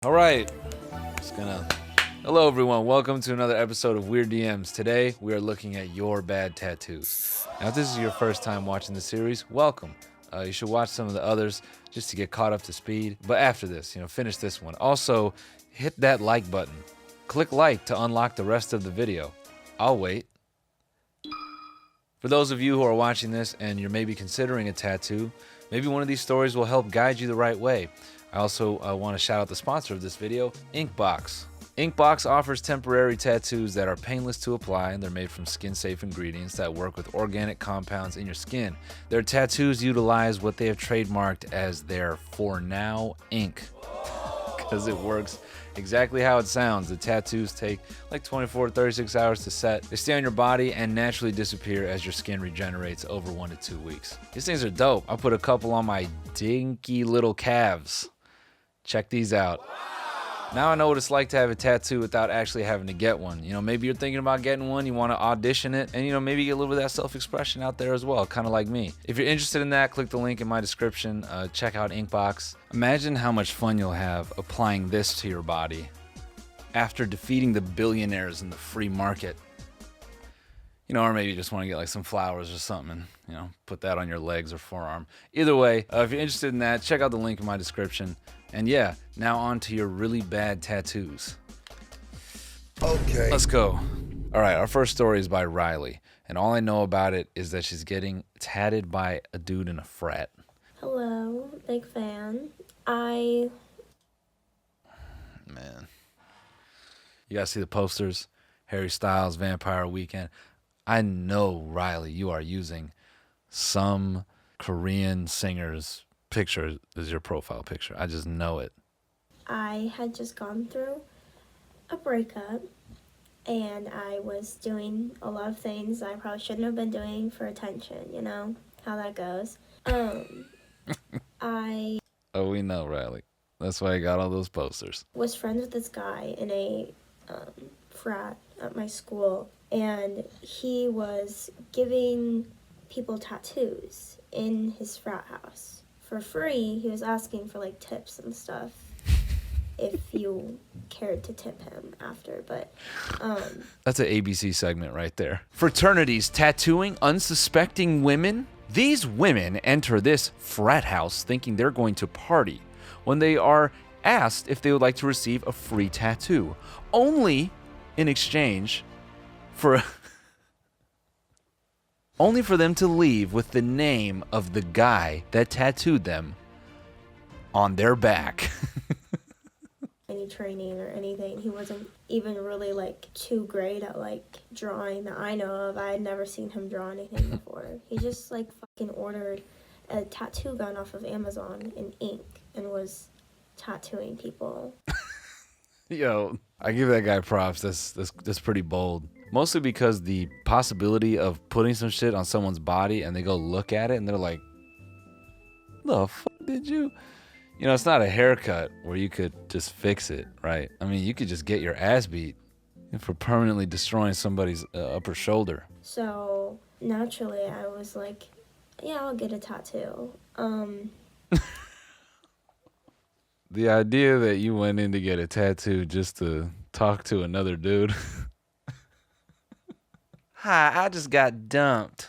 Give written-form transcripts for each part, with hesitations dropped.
All right, just gonna. Hello, everyone. Welcome to another episode of Weird DMs. Today, we are looking at your bad tattoos. Now, if this is your first time watching the series, welcome. You should watch some of the others just to get caught up to speed. But after this, finish this one. Also, hit that like button. Click like to unlock the rest of the video. I'll wait. For those of you who are watching this and you're maybe considering a tattoo, maybe one of these stories will help guide you the right way. I also want to shout out the sponsor of this video, Inkbox. Inkbox offers temporary tattoos that are painless to apply, and they're made from skin-safe ingredients that work with organic compounds in your skin. Their tattoos utilize what they have trademarked as their For Now ink, because it works exactly how it sounds. The tattoos take like 24 to 36 hours to set. They stay on your body and naturally disappear as your skin regenerates over 1 to 2 weeks. These things are dope. I put a couple on my dinky little calves. Check these out. Now I know what it's like to have a tattoo without actually having to get one. Maybe you're thinking about getting one, you want to audition it, and maybe get a little bit of that self-expression out there as well, kind of like me. If you're interested in that, click the link in my description. Check out Inkbox. Imagine how much fun you'll have applying this to your body after defeating the billionaires in the free market. Or maybe you just want to get like some flowers or something and, put that on your legs or forearm. Either way, if you're interested in that, check out the link in my description. And yeah, now on to your really bad tattoos. Okay. Let's go. All right, our first story is by Riley. And all I know about it is that she's getting tatted by a dude in a frat. Hello, big fan. Man. You guys see the posters? Harry Styles, Vampire Weekend. I know, Riley, you are using some Korean singer's picture as your profile picture. I just know it. I had just gone through a breakup, and I was doing a lot of things I probably shouldn't have been doing for attention, how that goes. Oh, we know, Riley. That's why I got all those posters. Was friends with this guy in a frat at my school, and he was giving people tattoos in his frat house for free. He was asking for like tips and stuff if you cared to tip him after, but that's an ABC segment right there. Fraternities tattooing unsuspecting women. These women enter this frat house thinking they're going to party when they are asked if they would like to receive a free tattoo, only in exchange for only for them to leave with the name of the guy that tattooed them on their back. Any training or anything. He wasn't even really like too great at like drawing that I know of. I had never seen him draw anything before. He just like fucking ordered a tattoo gun off of Amazon in ink and was tattooing people. Yo, I give that guy props. That's pretty bold. Mostly because the possibility of putting some shit on someone's body and they go look at it and they're like, the fuck did you? It's not a haircut where you could just fix it, right? I mean, you could just get your ass beat for permanently destroying somebody's upper shoulder. So naturally I was like, yeah, I'll get a tattoo. The idea that you went in to get a tattoo just to talk to another dude. Hi, I just got dumped.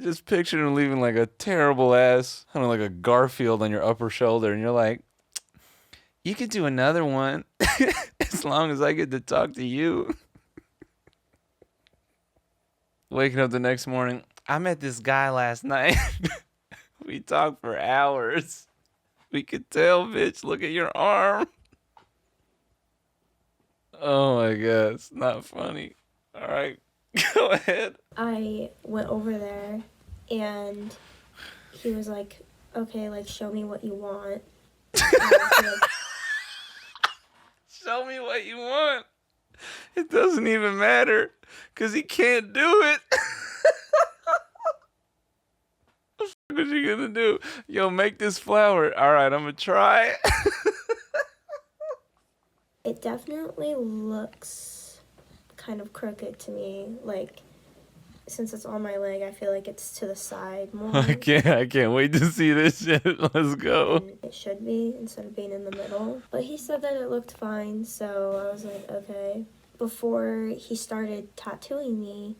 Just picture him leaving like a terrible ass, kind of like a Garfield on your upper shoulder, and you're like, you could do another one as long as I get to talk to you. Waking up the next morning, I met this guy last night. We talked for hours. We could tell, bitch, look at your arm. Oh my God, it's not funny. All right, go ahead. I went over there and he was like, okay, like show me what you want. Show me what you want. It doesn't even matter because he can't do it. What you gonna do? Yo, make this flower. All right, I'm gonna try. It definitely looks kind of crooked to me. Like, since it's on my leg, I feel like it's to the side more. I can't wait to see this shit. Let's go. And it should be instead of being in the middle. But he said that it looked fine, so I was like, okay. Before he started tattooing me,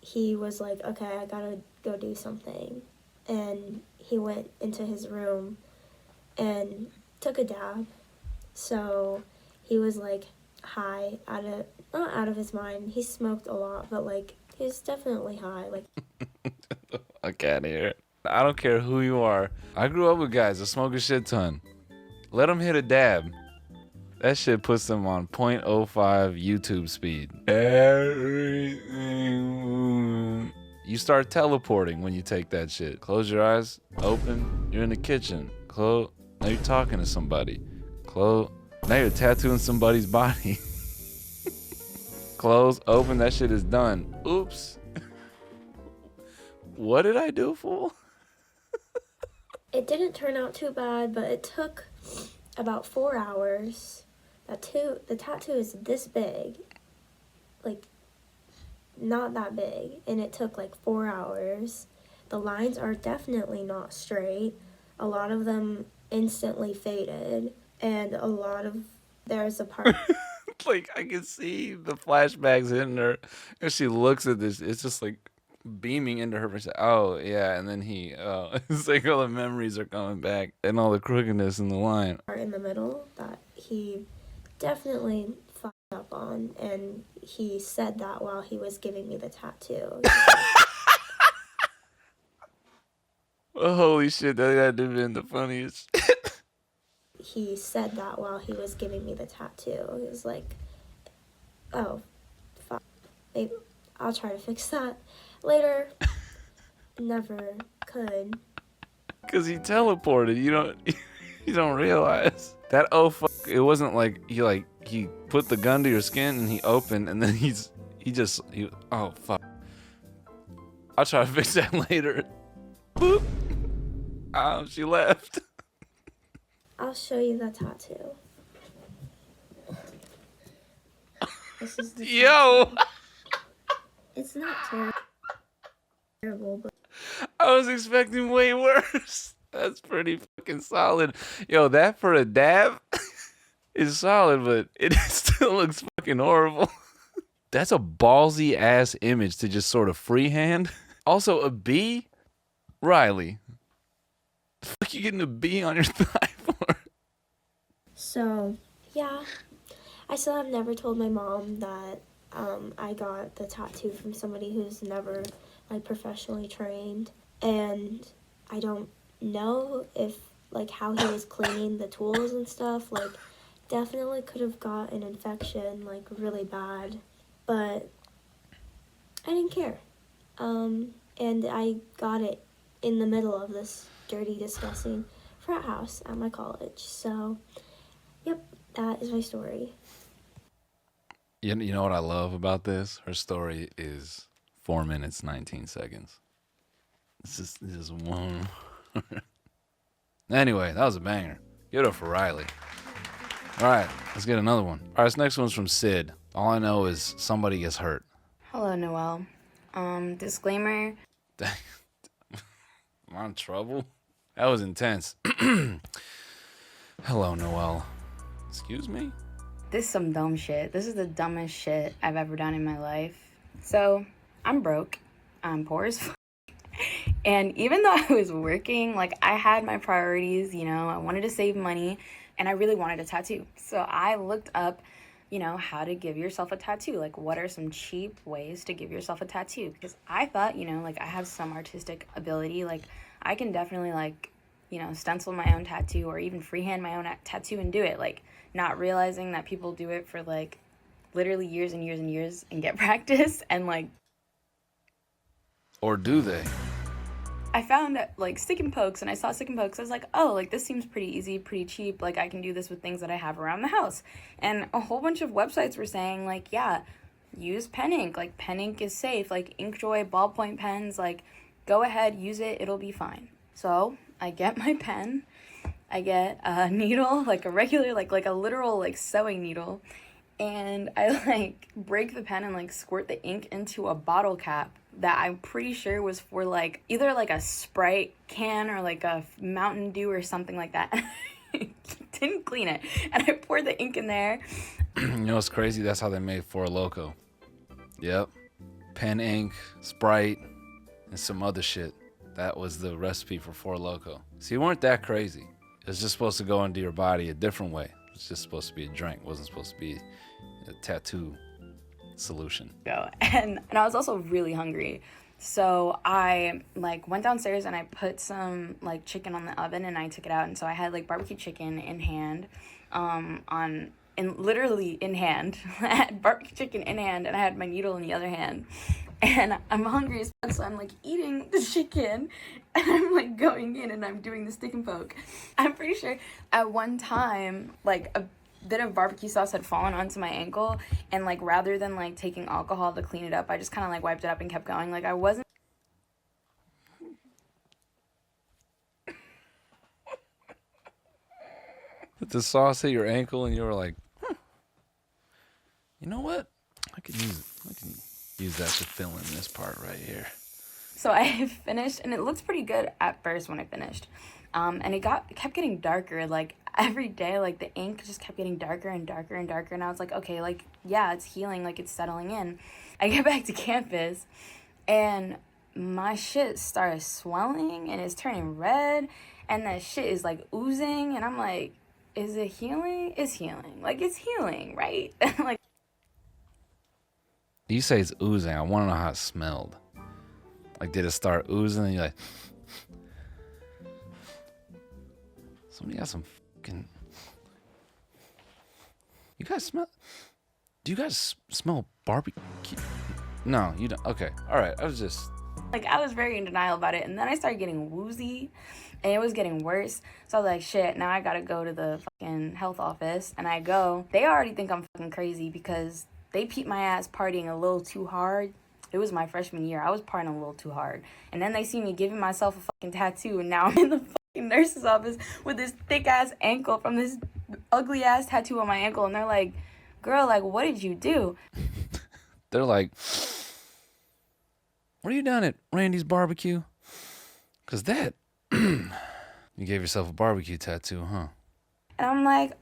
he was like, okay, I gotta go do something. And he went into his room and took a dab. So he was like high, not out of his mind. He smoked a lot, but like he was definitely high. Like, I can't hear it. I don't care who you are. I grew up with guys that smoke a shit ton. Let them hit a dab. That shit puts them on .05 YouTube speed. Everything. You start teleporting when you take that shit. Close your eyes, open, you're in the kitchen. Close, now you're talking to somebody. Close, now you're tattooing somebody's body. Close, open, that shit is done. Oops. What did I do, fool? it didn't turn out too bad, but it took about 4 hours. The tattoo is this big, like not that big, and it took like 4 hours. The lines are definitely not straight. A lot of them instantly faded, and there's a part Like, I can see the flashbacks in her, and she looks at this. It's just like beaming into her. Oh yeah, and then it's like all the memories are coming back, and all the crookedness in the line. in the middle that he definitely fucked up on, and he said that while he was giving me the tattoo. Oh, holy shit, that had to have been the funniest. He said that while he was giving me the tattoo. He was like, oh, fuck. Maybe I'll try to fix that later. Never could. Cause he teleported. You don't realize that. Oh fuck! It wasn't like he put the gun to your skin and he opened and then he oh fuck. I'll try to fix that later. Boop. Oh, she left. I'll show you the tattoo. This is the Yo. It's not terrible, but I was expecting way worse. That's pretty fucking solid. Yo, that for a dab is solid, but it still looks fucking horrible. That's a ballsy ass image to just sort of freehand. Also, a bee? Riley. The fuck you getting a bee on your thigh for? so yeah. I still have never told my mom that I got the tattoo from somebody who's never like professionally trained, and I don't know if like how he was cleaning the tools and stuff. Like definitely could have got an infection like really bad, but I didn't care. And I got it in the middle of this dirty, disgusting frat house at my college. So yep, that is my story. You know what I love about this? Her story is 4 minutes, 19 seconds. It's just one. Anyway, that was a banger. Give it up for Riley. All right, let's get another one. All right, this next one's from Sid. All I know is somebody gets hurt. Hello, Noel. Disclaimer. I'm on trouble. That was intense. Hello, Noel. Excuse me? This is some dumb shit. This is the dumbest shit I've ever done in my life. So, I'm broke. I'm poor as fuck. And even though I was working, like, I had my priorities, you know, I wanted to save money, and I really wanted a tattoo. So I looked up, you know, how to give yourself a tattoo. Like, what are some cheap ways to give yourself a tattoo? Because I thought, you know, like, I have some artistic ability. Like, I can definitely, like, you know, stencil my own tattoo or even freehand my own tattoo and do it. Like, not realizing that people do it for, like, literally years and years and years and get practice and, like... Or do they? I found, like, stick and pokes, and I saw stick and pokes. I was like, oh, like, this seems pretty easy, pretty cheap. Like, I can do this with things that I have around the house. And a whole bunch of websites were saying, like, yeah, use pen ink. Like, pen ink is safe. Like, Inkjoy, ballpoint pens, like, go ahead, use it. It'll be fine. So I get my pen. I get a needle, like a regular, like a literal, like, sewing needle. And I, like, break the pen and, like, squirt the ink into a bottle cap that I'm pretty sure was for like either like a Sprite can or like a Mountain Dew or something like that. Didn't clean it, and I poured the ink in there. You know what's crazy? That's how they made Four Loko. Yep. Pen ink, Sprite, and some other shit. That was the recipe for Four Loko. See, you weren't that crazy. It was just supposed to go into your body a different way. It was just supposed to be a drink. It wasn't supposed to be a tattoo solution. And I was also really hungry. So I like went downstairs and I put some like chicken on the oven and I took it out, and so I had like barbecue chicken in hand, literally in hand. I had barbecue chicken in hand and I had my needle in the other hand. And I'm hungry as fuck, so I'm like eating the chicken and I'm like going in and I'm doing the stick and poke. I'm pretty sure at one time like a bit of barbecue sauce had fallen onto my ankle, and like rather than like taking alcohol to clean it up, I just kind of like wiped it up and kept going. Like I wasn't. But the sauce hit your ankle and you were like, you know what? I can use that to fill in this part right here. So I finished, and it looked pretty good at first when I finished. And it kept getting darker, like every day, like the ink just kept getting darker and darker and darker. And I was like, okay, like, yeah, it's healing, like it's settling in. I get back to campus and my shit started swelling and it's turning red, and that shit is like oozing. And I'm like, is it healing? It's healing. Like it's healing, right? Like, You say it's oozing. I want to know how it smelled. Like, did it start oozing and you're like, somebody got some fucking... You guys smell... Do you guys smell barbecue? No, you don't. Okay. All right. I was just... Like, I was very in denial about it. And then I started getting woozy and it was getting worse. So I was like, shit, now I gotta go to the fucking health office. And I go. They already think I'm fucking crazy because they peeped my ass partying a little too hard. It was my freshman year. I was partying a little too hard. And then they see me giving myself a fucking tattoo. And now I'm in the fucking nurse's office with this thick ass ankle from this ugly ass tattoo on my ankle. And they're like, girl, like, what did you do? They're like, what are you doing at Randy's barbecue? Because that... You gave yourself a barbecue tattoo, huh? And I'm like,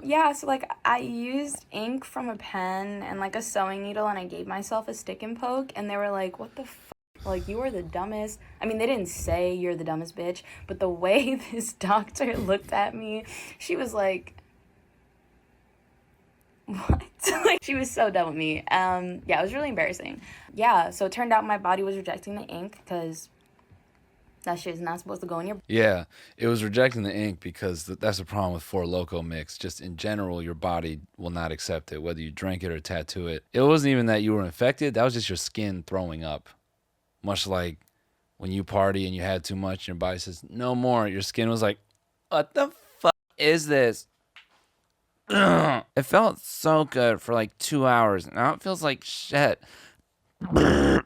yeah, so, like, I used ink from a pen and, like, a sewing needle, and I gave myself a stick and poke, and they were like, what the fuck? Like, you are the dumbest. I mean, they didn't say you're the dumbest bitch, but the way this doctor looked at me, she was like, what? Like, she was so done with me. Yeah, it was really embarrassing. Yeah, so it turned out my body was rejecting the ink because... that shit is not supposed to go in your... Yeah, it was rejecting the ink because that's the problem with Four Loko mix. Just in general, your body will not accept it, whether you drink it or tattoo it. It wasn't even that you were infected. That was just your skin throwing up. Much like when you party and you had too much and your body says, no more. Your skin was like, what the fuck is this? Ugh. It felt so good for like 2 hours. Now it feels like shit.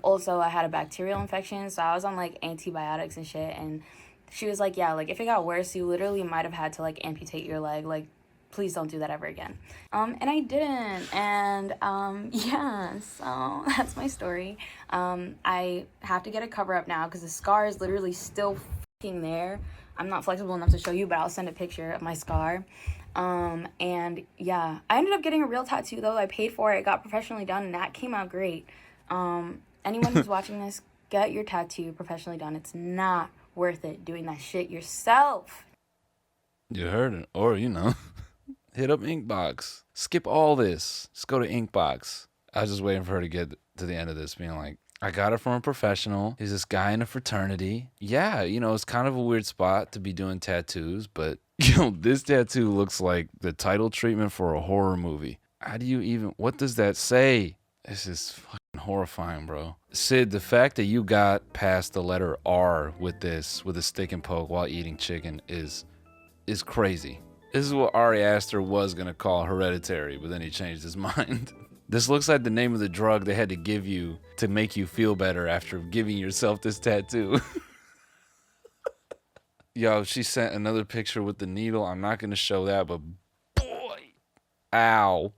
Also, I had a bacterial infection, so I was on like antibiotics and shit, and she was like, yeah, like if it got worse, you literally might have had to like amputate your leg. Like, please don't do that ever again. And I didn't. And yeah, so that's my story. I have to get a cover up now because the scar is literally still fucking there. I'm not flexible enough to show you, but I'll send a picture of my scar. And yeah, I ended up getting a real tattoo though. I paid for it, got professionally done, and that came out great. Anyone who's watching this, get your tattoo professionally done. It's not worth it doing that shit yourself. You heard it. Or, you know, hit up Inkbox. Skip all this. Just go to Inkbox. I was just waiting for her to get to the end of this, being like, I got it from a professional. He's this guy in a fraternity. Yeah, you know, it's kind of a weird spot to be doing tattoos, but, you know, this tattoo looks like the title treatment for a horror movie. How do you even, what does that say? This is fucking horrifying, bro. Sid, the fact that you got past the letter R with this, with a stick and poke while eating chicken is crazy. This is what Ari Aster was gonna call Hereditary, but then he changed his mind. This looks like the name of the drug they had to give you to make you feel better after giving yourself this tattoo. Yo, she sent another picture with the needle. I'm not gonna show that, but boy, ow.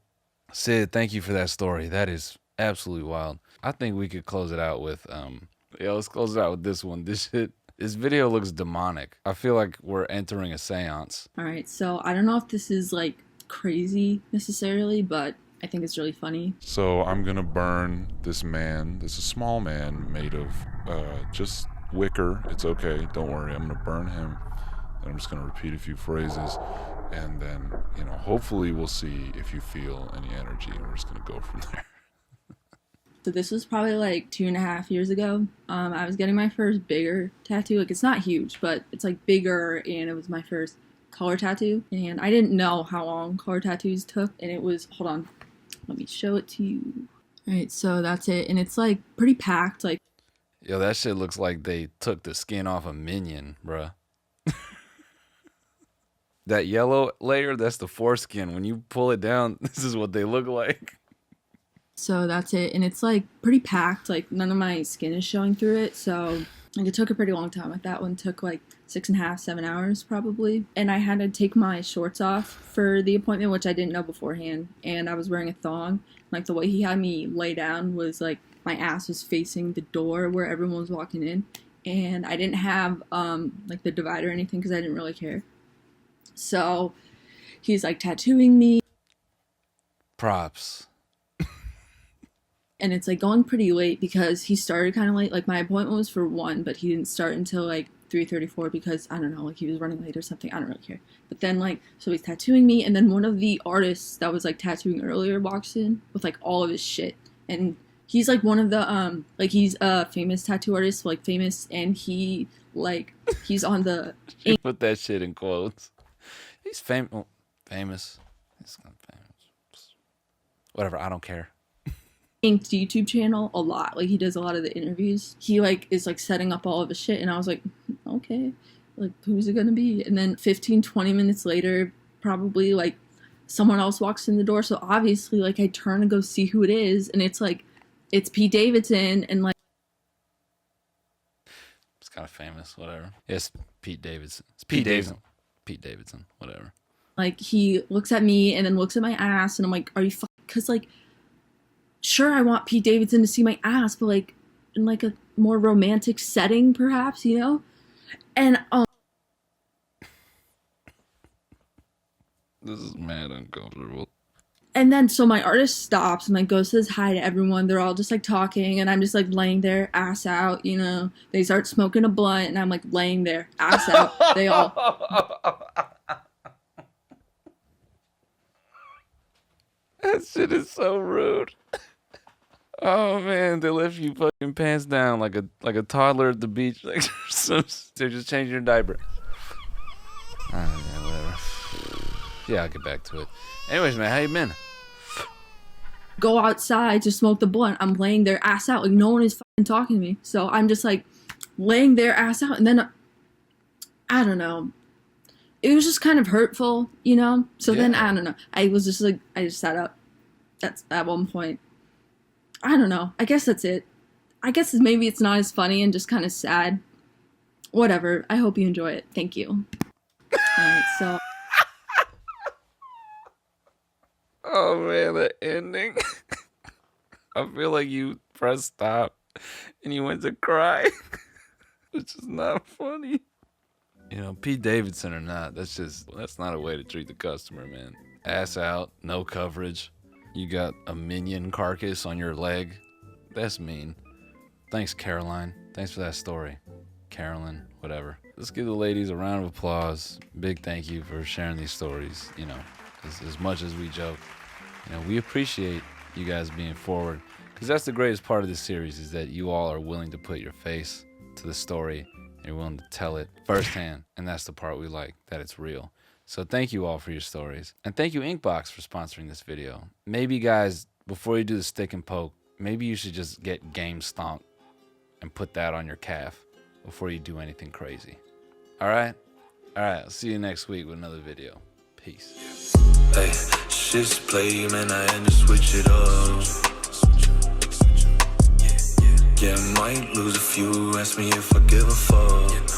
Sid, thank you for that story. That is absolutely wild. I think we could close it out with let's close it out with this one. This video looks demonic. I feel like we're entering a seance. All right, so I don't know if this is like crazy necessarily, but I think it's really funny. So I'm gonna burn this man. This is a small man made of just wicker. It's okay, don't worry. I'm gonna burn him. And I'm just gonna repeat a few phrases, and then hopefully we'll see if you feel any energy, and we're just gonna go from there. So this was probably like 2.5 years ago. I was getting my first bigger tattoo. Like, it's not huge, but it's like bigger, and it was my first color tattoo. And I didn't know how long color tattoos took, and it was, hold on, let me show it to you. All right, so that's it, and it's like pretty packed. Like, Yo, that shit looks like they took the skin off a minion, bruh. That yellow layer, that's the foreskin. When you pull it down, this is what they look like. so that's it, and it's like pretty packed. Like, none of my skin is showing through it, so like it took a pretty long time. Like, that one took like 6.5, 7 hours probably. And I had to take my shorts off for the appointment, which I didn't know beforehand. And I was wearing a thong. Like, the way he had me lay down was like my ass was facing the door where everyone was walking in. And I didn't have like the divider or anything because I didn't really care. So he's like tattooing me. Props. And it's like going pretty late because he started kind of late. Like, my appointment was for 1, but he didn't start until like 3:34 because I don't know, like he was running late or something. I don't really care. But then like, so he's tattooing me, and then one of the artists that was like tattooing earlier walks in with like all of his shit, and he's like one of the like he's a famous tattoo artist, like famous, and he's on the Put that shit in quotes. He's famous. He's not famous. Whatever, I don't care. Inked YouTube channel a lot. Like, he does a lot of the interviews. He like is like setting up all of his shit, and I was like, okay, like, who's it gonna be? And then 15-20 minutes later, probably like someone else walks in the door. So obviously, like, I turn to go see who it is, and it's Pete Davidson, and like, It's kind of famous, whatever. Yes, Pete Davidson. It's Pete Davidson. Pete Davidson, whatever. like he looks at me and then looks at my ass, and I'm like, are you because like, sure, I want Pete Davidson to see my ass, but like in like a more romantic setting, perhaps, and This is mad uncomfortable. and then so my artist stops and like goes, says hi to everyone. They're all just like talking, and I'm just like laying there, ass out, They start smoking a blunt, and I'm like laying there, ass out. They all That shit is so rude. Oh man, they left you fucking pants down like a toddler at the beach. Like, they're just changing your diaper. Yeah, whatever. Yeah, I'll get back to it. Anyways, man, how you been? go outside to smoke the blunt. I'm laying there, ass out, like no one is fucking talking to me. So I'm just like laying there, ass out, and then I don't know. It was just kind of hurtful, So then I don't know. I was just like, I just sat up. That's at one point. I don't know. I guess that's it. I guess maybe it's not as funny and just kind of sad. Whatever. I hope you enjoy it. Thank you. Alright, so. Oh man, the ending. I feel like you pressed stop and you went to cry. Which is not funny. Pete Davidson or not, that's not a way to treat the customer, man. Ass out, no coverage. You got a minion carcass on your leg. That's mean. Thanks, Caroline. Thanks for that story. Carolyn, whatever. Let's give the ladies a round of applause. Big thank you for sharing these stories. As much as we joke, we appreciate you guys being forward, because that's the greatest part of this series, is that you all are willing to put your face to the story and you're willing to tell it firsthand. And that's the part we like, that it's real. So thank you all for your stories. And thank you, Inkbox, for sponsoring this video. Maybe, guys, before you do the stick and poke, maybe you should just get Game Stomp and put that on your calf before you do anything crazy. All right? I'll see you next week with another video. Peace. Hey, shit's play, man, I had to switch it up. Yeah, might lose a few, ask me if I give a fuck.